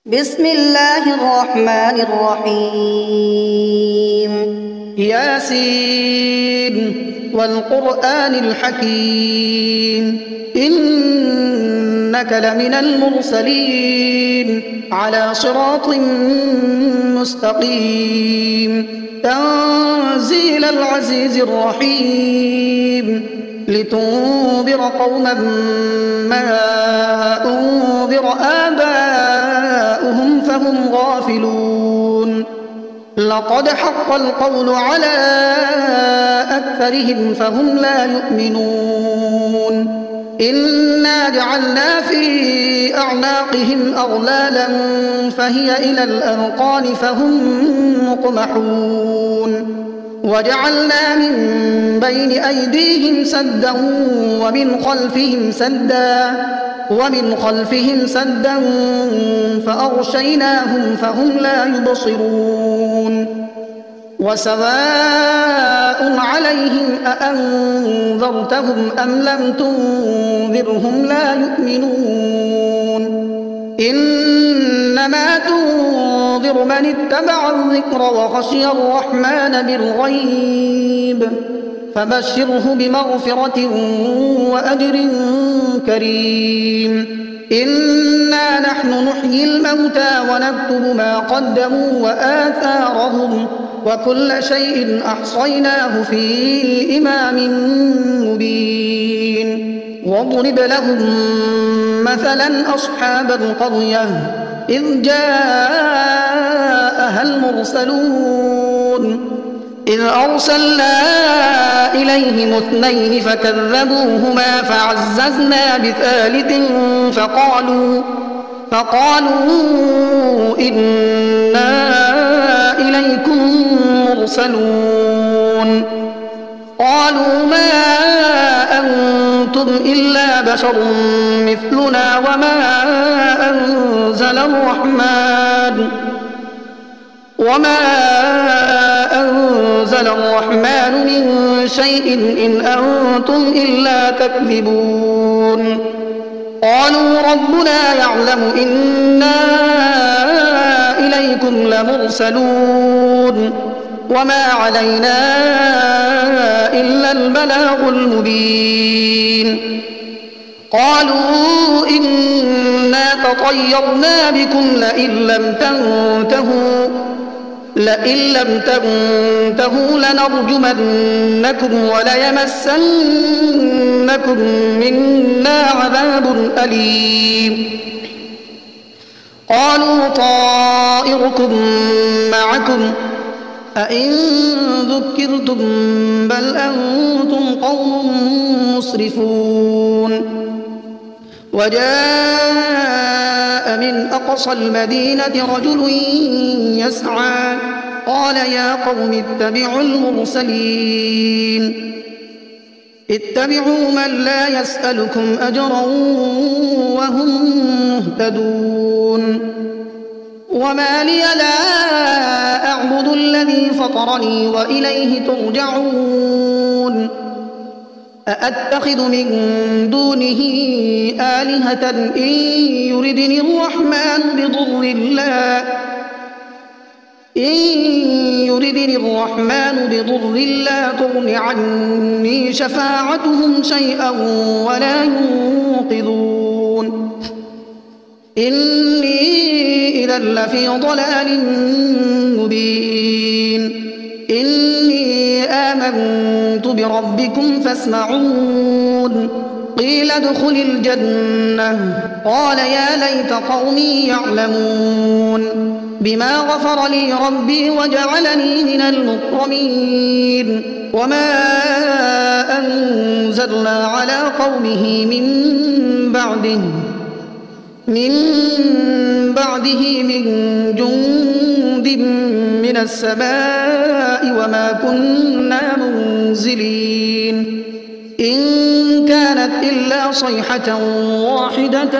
بسم الله الرحمن الرحيم ياسين والقرآن الحكيم إنك لمن المرسلين على صراط مستقيم تنزيل العزيز الرحيم لتنذر قوما ما أنذر آباؤهم فهم غافلون لقد حق القول على أكثرهم فهم لا يؤمنون إنا جعلنا في أعناقهم أغلالا فهي إلى الأذقان فهم مقمحون وجعلنا من بين أيديهم سدا ومن خلفهم سدا فأغشيناهم فهم لا يبصرون وسواء عليهم أأنذرتهم أم لم تنذرهم لا يؤمنون إنما تنذر من اتبع الذكر وخشي الرحمن بالغيب فبشره بمغفرة وأجر كريم إنا نحن نحيي الموتى ونكتب ما قدموا وآثارهم وكل شيء أحصيناه في إمام مبين واضرب لهم مثلا أصحاب القرية إذ جاءها المرسلون إذ أرسلنا إليهم اثنين فكذبوهما فعززنا بثالث فقالوا إنا إليكم مرسلون قالوا ما أنتم إلا بشر مثلنا وما أنزل الرحمن من شيء إن أنتم إلا تكذبون قالوا ربنا يعلم إنا إليكم لمرسلون وما علينا إلا البلاغ المبين قالوا إنا تطيرنا بكم لئن لم تنتهوا لنرجمنكم وليمسنكم منا عذاب أليم قالوا طائركم معكم أئن ذكرتم بل أنتم قوم مسرفون وجاء من أقصى المدينة رجل يسعى قال يا قوم اتبعوا المرسلين اتبعوا من لا يسألكم أجرا وهم مهتدون وما لي لا أعبد الذي فطرني وإليه ترجعون أأتخذ من دونه آلهة إن يردني الرحمن بضر لا تغن عني شفاعتهم شيئا ولا ينقذون إني إذا لفي ضلال مبين إني آمنت بربكم فاسمعون قيل ادخل الجنة قال يا ليت قومي يعلمون بما غفر لي ربي وجعلني من المكرمين وما أنزلنا على قومه من بعده من جند من السماء وما كنا منزلين إن كانت إلا صيحة واحدة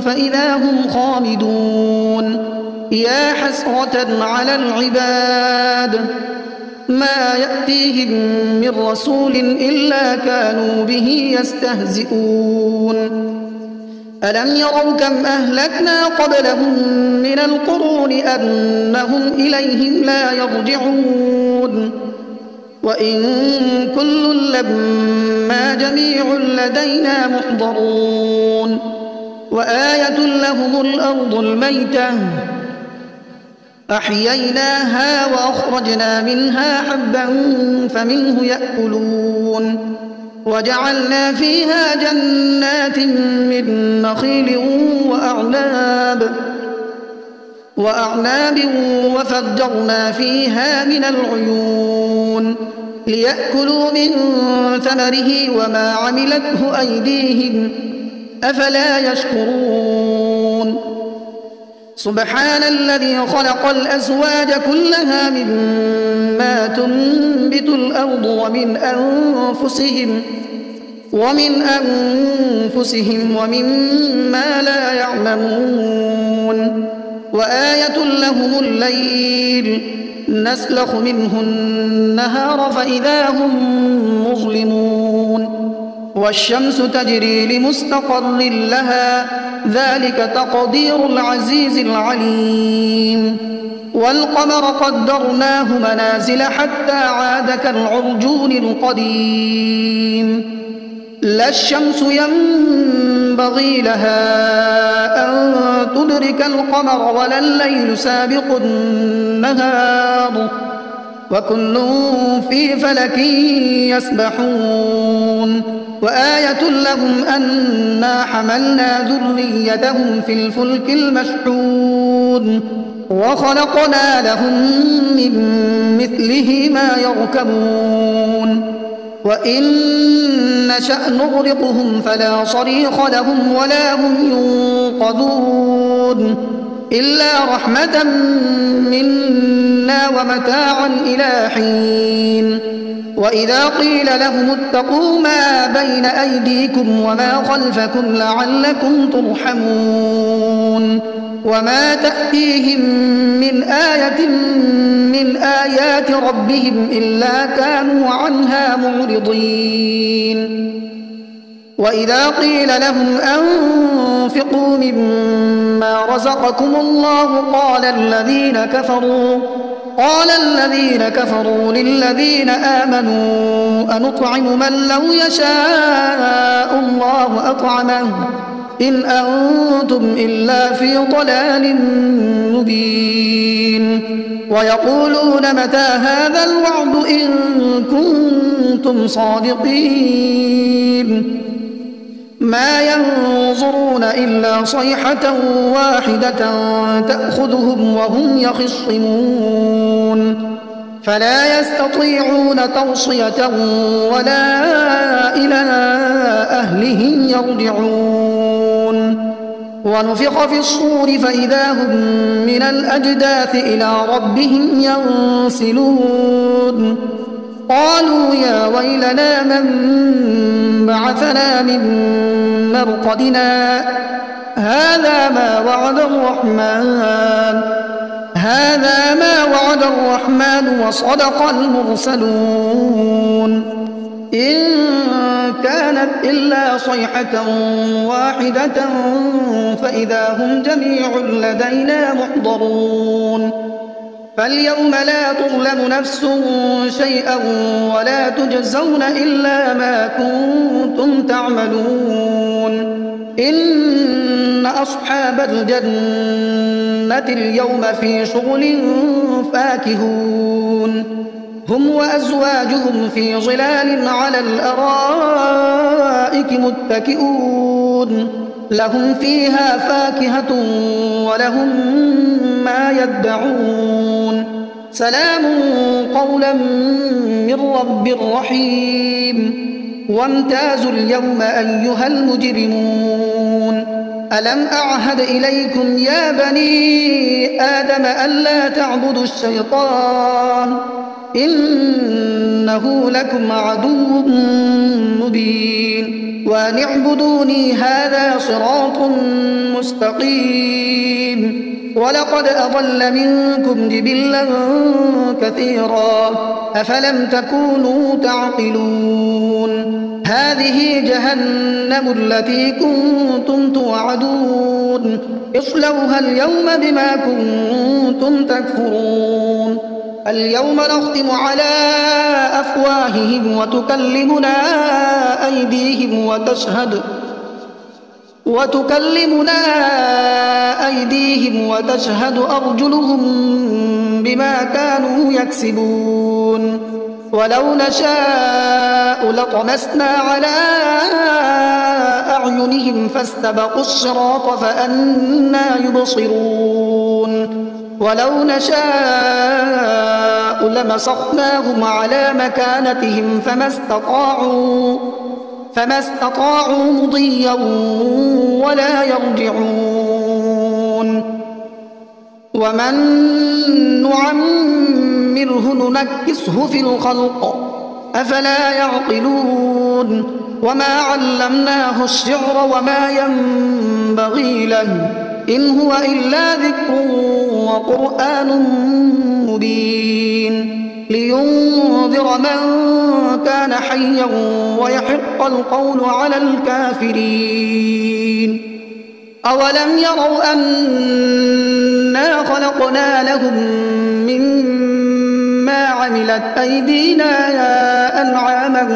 فإذا هم خامدون يا حسرة على العباد ما يأتيهم من رسول إلا كانوا به يستهزئون ألم يروا كم أهلكنا قبلهم من القرون أنهم إليهم لا يرجعون وإن كل لما جميع لدينا محضرون وآية لهم الأرض الميتة أحييناها وأخرجنا منها حبا فمنه يأكلون وجعلنا فيها جنات من نخيل وأعناب وفجرنا فيها من العيون ليأكلوا من ثمره وما عملته أيديهم أفلا يشكرون سبحان الذي خلق الأزواج كلها مما تنبت الأرض ومن أنفسهم ومما لا يعلمون وآية لهم الليل نسلخ منه النهار فإذا هم مظلمون والشمس تجري لمستقر لها ذلك تقدير العزيز العليم والقمر قدرناه منازل حتى عاد كالعرجون القديم لا الشمس ينبغي لها أن تدرك القمر ولا الليل سابق النهار وكل في فلك يسبحون وآية لهم أنا حملنا ذريتهم في الفلك المشحون وخلقنا لهم من مثله ما يركبون وإن نشأ نغرقهم فلا صريخ لهم ولا هم ينقذون إلا رحمة منا ومتاعا إلى حين وإذا قيل لهم اتقوا ما بين أيديكم وما خلفكم لعلكم ترحمون وما تأتيهم من آية من آيات ربهم إلا كانوا عنها معرضين وإذا قيل لهم أنفقوا مما رزقكم الله قال الذين كفروا للذين آمنوا أنطعم من لو يشاء الله أطعمه إن أنتم إلا في ضلال مبين ويقولون متى هذا الوعد إن كنتم صادقين ما ينظرون إلا صيحة واحدة تأخذهم وهم يخصمون فلا يستطيعون توصية ولا إلى أهلهم يرجعون ونفخ في الصور فإذا هم من الأجداث إلى ربهم ينسلون قالوا يا ويلنا من بعثنا من مرقدنا هذا ما وعد الرحمن وصدق المرسلون إن كانت إلا صيحة واحدة فإذا هم جميع لدينا محضرون فاليوم لا تظلم نفس شيئا ولا تجزون إلا ما كنتم تعملون إن أصحاب الجنة اليوم في شغل فاكهون هم وأزواجهم في ظلال على الأرائك متكئون لهم فيها فاكهة ولهم ما يدعون سلام قولا من رب رحيم وامتازوا اليوم أيها المجرمون ألم أعهد إليكم يا بني آدم ألا تعبدوا الشيطان إنه لكم عدو مبين وأن اعبدوني هذا صراط مستقيم ولقد أضل منكم جبلا كثيرا أفلم تكونوا تعقلون هذه جهنم التي كنتم توعدون اصلوها اليوم بما كنتم تكفرون اليوم نختم على أفواههم وتكلمنا أيديهم وتشهد أرجلهم بما كانوا يكسبون ولو نشاء لطمسنا على أعينهم فاستبقوا الصراط فأنى يبصرون ولو نشاء لمسخناهم على مكانتهم فما استطاعوا مضيا ولا يرجعون ومن نعمره ننكسه في الخلق أفلا يعقلون وما علمناه الشعر وما ينبغي له إن هو إلا ذكر وقرآن مبين لينذر من كان حيا ويحق القول على الكافرين أولم يروا أنا خلقنا لهم مما عملت أيدينا أنعاما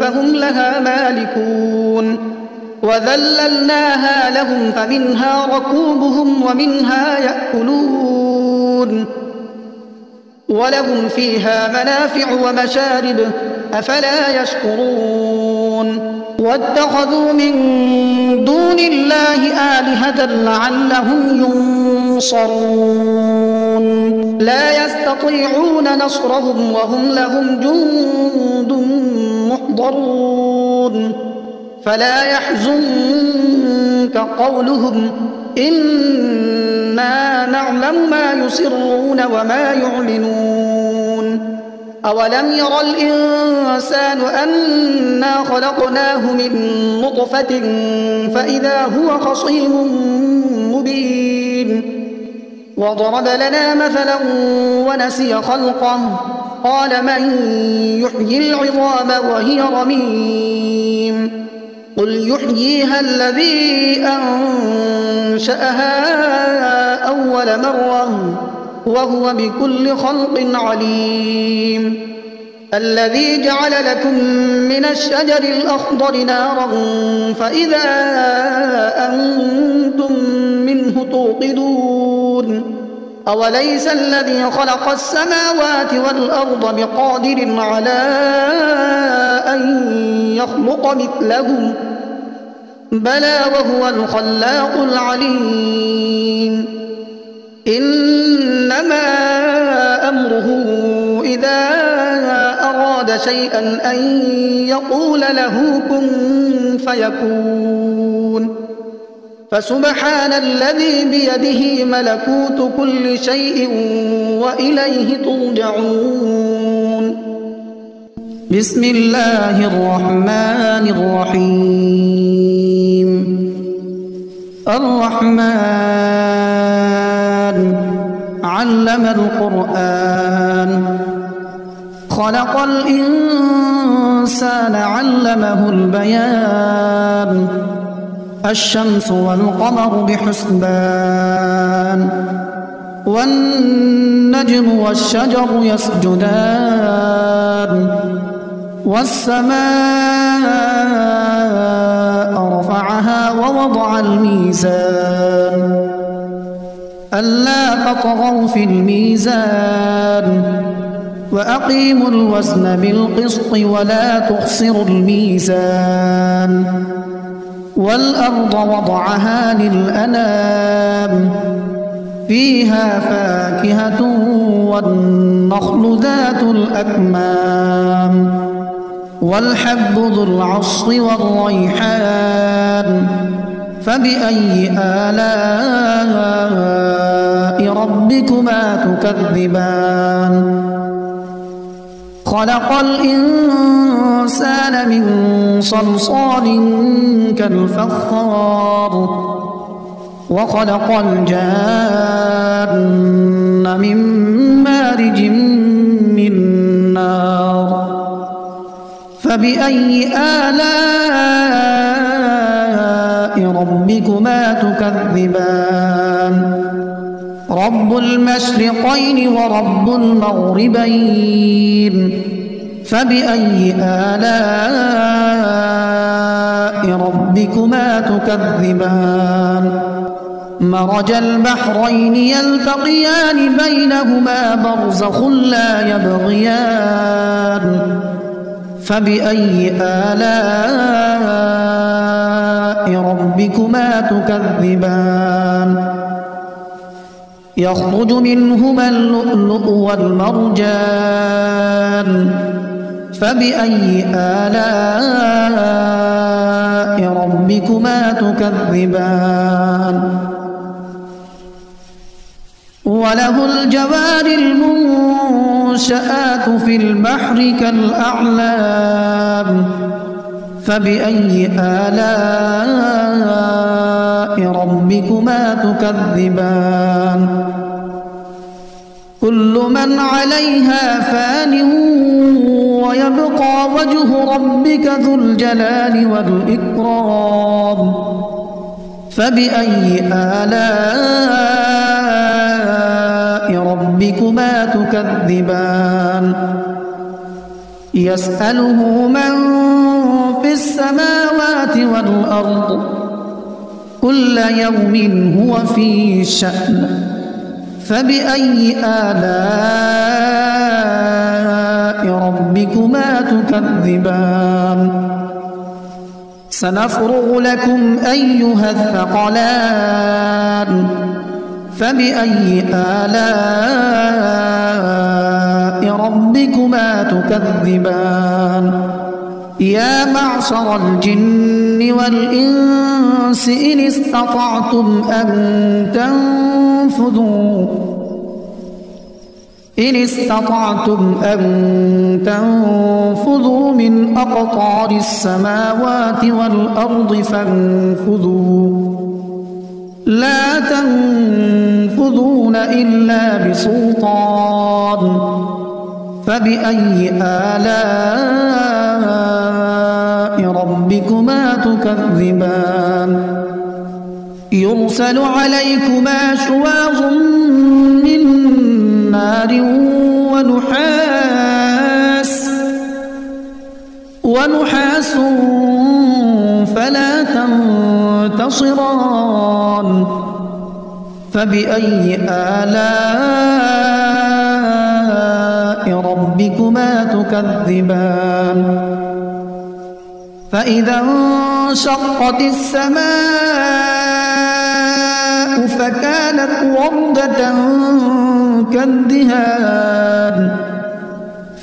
فهم لها مالكون وذللناها لهم فمنها ركوبهم ومنها يأكلون ولهم فيها منافع ومشارب أفلا يشكرون واتخذوا من دون الله آلهة لعلهم ينصرون لا يستطيعون نصرهم وهم لهم جند محضرون فلا يحزنك قولهم إنا نعلم ما يسرون وما يعلنون أولم ير الإنسان أنا خلقناه من نطفة فإذا هو خصيم مبين وضرب لنا مثلا ونسي خلقه قال من يحيي العظام وهي رميم قل يحييها الذي أنشأها أول مرة وهو بكل خلق عليم الذي جعل لكم من الشجر الأخضر نارا فإذا أنتم منه توقدون أوليس الذي خلق السماوات والأرض بقادر على أن يخلق مثلهم بلى وهو الخلاق العليم إنما أمره إذا أراد شيئا أن يقول له كن فيكون فسبحان الذي بيده ملكوت كل شيء وإليه ترجعون بسم الله الرحمن الرحيم الرحمن علم القرآن خلق الإنسان علمه البيان الشمس والقمر بحسبان والنجم والشجر يسجدان والسماء رفعها ووضع الميزان ألا تطغوا في الميزان وأقيموا الوزن بالقسط ولا تخسروا الميزان والأرض وضعها للأنام فيها فاكهة والنخل ذات الأكمام والحب ذو العصف والريحان فبأي آلاء ربكما تكذبان خلق الإنسان من صلصال كالفخار وخلق الجان من مارج من نار فبأي آلاء ربكما تكذبان رب المشرقين ورب المغربين فبأي آلاء ربكما تكذبان مرج البحرين يلتقيان بينهما برزخ لا يبغيان فبأي آلاء ربكما تكذبان يخرج منهما اللؤلؤ والمرجان فبأي آلاء ربكما تكذبان وله الجوار المنشآت في البحر كالأعلام فبأي آلاء ربكما تكذبان كل من عليها فان ويبقى وجه ربك ذو الجلال والإكرام فبأي آلاء ربكما تكذبان يسأله من في السماوات والأرض كل يوم هو في شأن فبأي آلاء ربكما تكذبان سنفرغ لكم أيها الثقلان فبأي آلاء ربكما تكذبان يا معشر الجن والإنس إن استطعتم أن تنفذوا من أقطار السماوات والأرض فانفذوا لا تنفذون إلا بسلطان فبأي آلاء ربكما تكذبان يرسل عليكما شواظ من نار ونحاس فلا تنتصران فبأي آلاء ربكما تكذبان فإذا انشقت السماء فكانت وردة كالدهان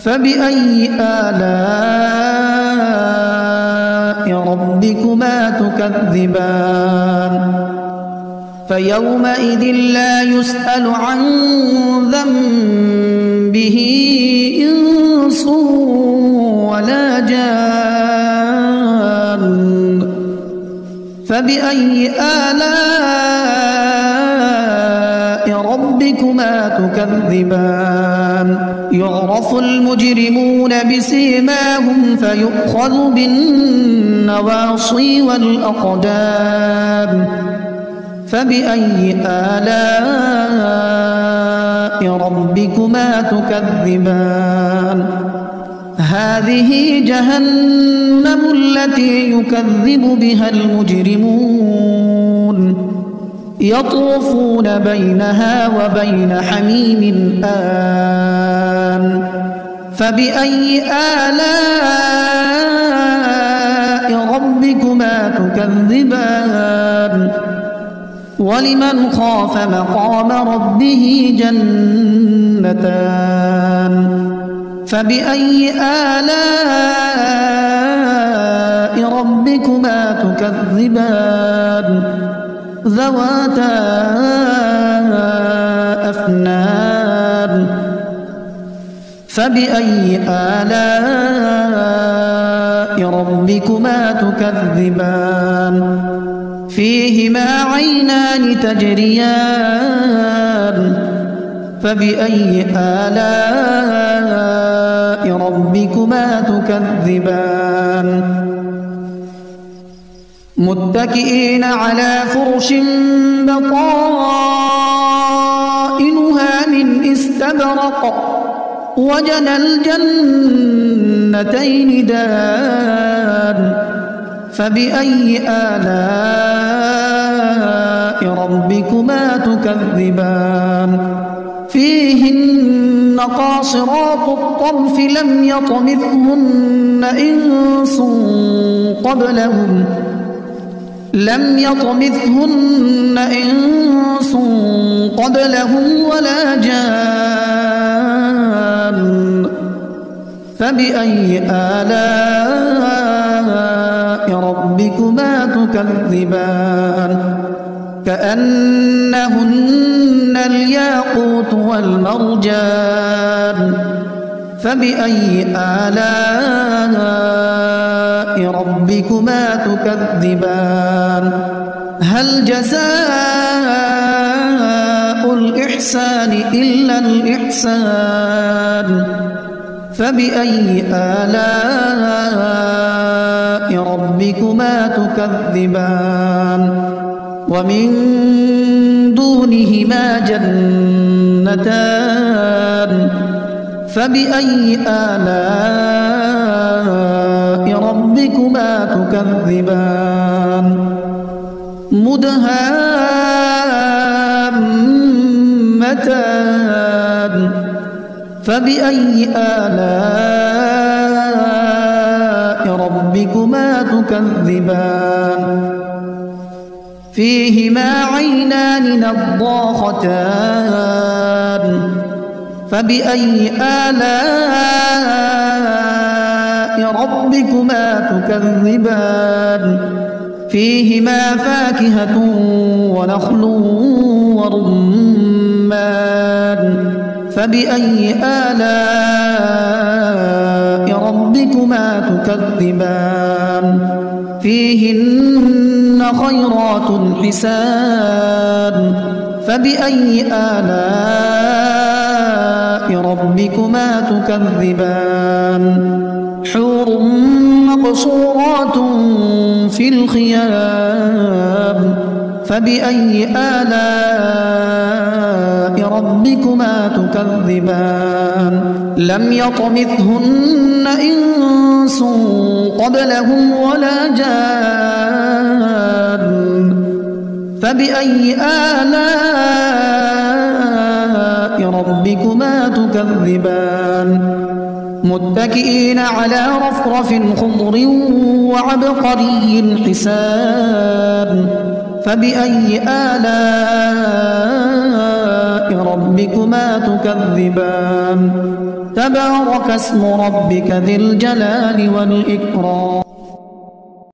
فبأي آلاء ربكما تكذبان فيومئذ لا يسأل عن ذنبه إنس ولا جان فبأي آلاء ربكما تكذبان يعرف المجرمون بسيماهم فيؤخذ بالنواصي والأقدام فبأي آلاء ربكما تكذبان هذه جهنم التي يكذب بها المجرمون يطوفون بينها وبين حميم آن فبأي آلاء ربكما تكذبان ولمن خاف مقام ربه جنتان فبأي آلاء ربكما تكذبان ذواتا أفنان فبأي آلاء ربكما تكذبان فيهما عينان تجريان فبأي آلاء ربكما تكذبان متكئين على فرش بطائنها من استبرق وجنى الجنتين دان فبأي آلاء ربكما تكذبان فيهن قاصرات الطرف لم يطمثهن إنس قبلهم ولا جان فبأي آلاء ربكما تكذبان كأنهن الياقوت والمرجان فبأي آلاء ربكما تكذبان هل جزاء الإحسان إلا الإحسان فبأي آلاء ربكما تكذبان ومن دونهما جنتان فبأي آلاء ربكما تكذبان مدهامتان فبأي آلاء ربكما تكذبان فيهما عينان نضاختان فبأي آلاء ربكما تكذبان فيهما فاكهة ونخل ورمان فبأي آلاء ربكما تكذبان فيهن خيرات حسان فبأي آلاء ربكما تكذبان حور مقصورات في الخيام فبأي آلاء ربكما تكذبان لم يطمثهن إنس قبلهم ولا جان فبأي آلاء ربكما تكذبان متكئين على رفرف خضر وعبقري حسان فبأي آلاء ربكما تكذبان تبارك اسم ربك ذي الجلال والإكرام